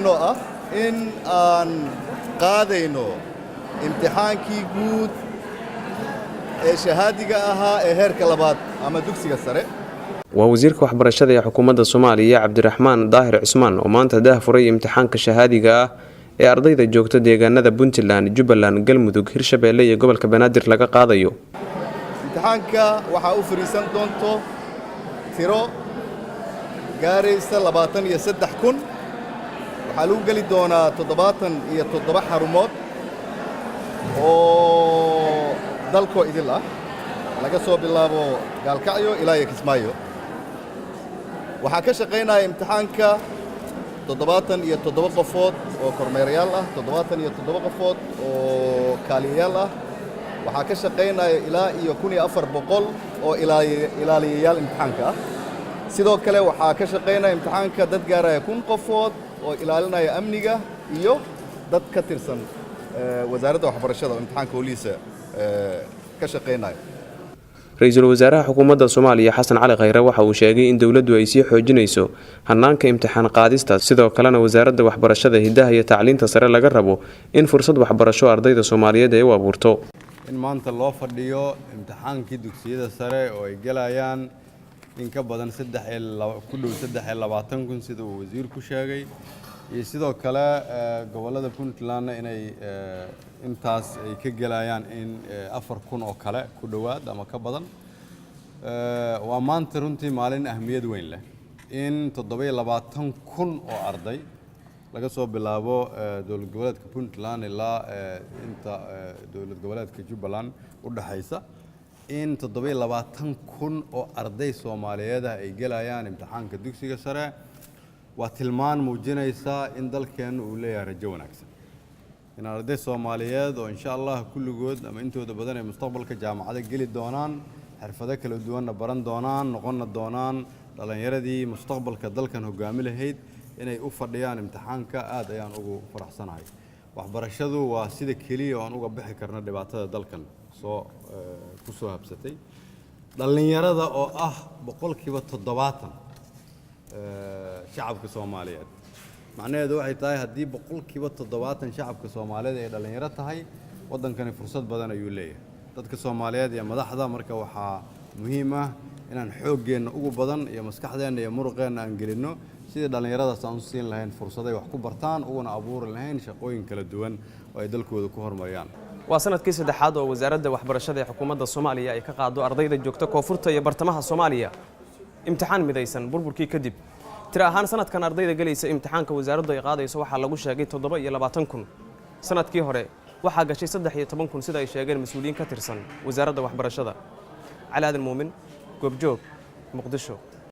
in aan qaadayno imtixaankii guud ee shahaadiga ahaa ee heerka labaad ama dugsiga sare. waa wasiirka waxbarashada ee xukuumadda Soomaaliya Cabdiraxmaan Daahir Cusmaan oo maanta daahfuray imtixaanka shahaadiga ah ee ardayda joogta deegaanada Puntland, Jubbaland, Galmudug, Hirshabeelle iyo gobolka Banaadir laga qaadayo. imtixaanka waxa uu fariisan doonto tiro gaaraysa 23,000. waxaa lagu geli doonaa 77 xarumood oo dalkoo idil ah laga soo bilaabo Gaalkacyo ilaa Kismaayo. waxaa ka shaqaynaya imtixaanka 77 qofood oo kormeerayaal ah, 77 qofood oo kaaliyayaal ah. waxaa ka shaqaynaya ilaa 1400 oo ilaaliyayaal imtixaanka ah. sidoo kale waxaa ka shaqaynaya imtixaanka dad gaaraya 1000 qofood oo ilaalinaya amniga iyo dad ka tirsan wasaaradda waxbarashada oo imtixaanka howlihiisa ka shaqaynaya. Ra'iisul Wasaaraha Xukuumadda Soomaaliya Xasan Cali Khayre waxa uu sheegay in dawladdu ay sii xoojinayso hannaanka imtixaan qaadista, sidoo kalena wasaaradda waxbarashada hidaha iyo tacliinta sare laga rabo in fursad waxbarasho ardayda Soomaaliyeed ay u abuurto. in maanta loo fadhiyo imtixaankii dugsiyada sare oo ay galayaan in ka badan 23,000 sida uu wasiirku sheegay, iyo sidoo kale gobolada Puntland inay intaas ay ka galayaan in 4,000 oo kale ku dhawaad ama ka badan. waa maanta runtii maalin ahmiyad weyn leh in 27,000 oo arday laga soo bilaabo dowlad goboleedka Puntland ilaa inta dowlad goboleedka Jubbaland u dhaxaysa in 27,000 oo arday Soomaaliyeed ay galayaan imtixaanka dugsiga sare. waa tilmaan muujinaysa in dalkeenu uu leeyahay rajo wanaagsan, in arday Soomaaliyeed oo insha Allah kulligood ama intooda badan ay mustaqbalka jaamacada geli doonaan, xirfado kala duwan baran doonaan, noqon doonaan dhalinyaradii mustaqbalka dalkan hogaami lahayd inay u fadhiyaan imtixaanka. aad ayaan ugu faraxsanahay. waxbarashadu waa sida kaliya oo aan uga bixi karno dhibaatada dalkan ku soo habsatay. dhalinyarada oo ah 70% shacabka Soomaaliyeed, macnaheedu waxay tahay haddii 70% shacabka Soomaaliyeed ay dhalinyaro tahay, wadankani fursad badan ayuu leeyahay. dadka Soomaaliyeed iyo madaxda marka waxaa muhiim ah inaan xooggeena ugu badan iyo maskaxdeena iyo muruqeena aan gelino sidii dhalinyaradaas aan u siin lahayn fursad ay wax ku bartaan, uguna abuuri lahayn shaqooyin kala duwan oo ay dalkooda ku horumariyaan. waa sanadkii saddexaad oo wasaaradda waxbarashada ee xukuumadda Soomaaliya ay ka qaado ardayda joogta koonfurta iyo bartamaha Soomaaliya imtixaan midaysan burburkii kadib. tira ahaan sanadkan ardayda galaysa imtixaanka wasaaraddu ay qaadayso waxaa lagu sheegay 27,000. sanadkii hore waxaa gashay 13,000 sida ay sheegeen mas'uuliyiin ka tirsan wasaaradda waxbarashada. Cali Aadan Muumin, Goobjoog, Muqdisho.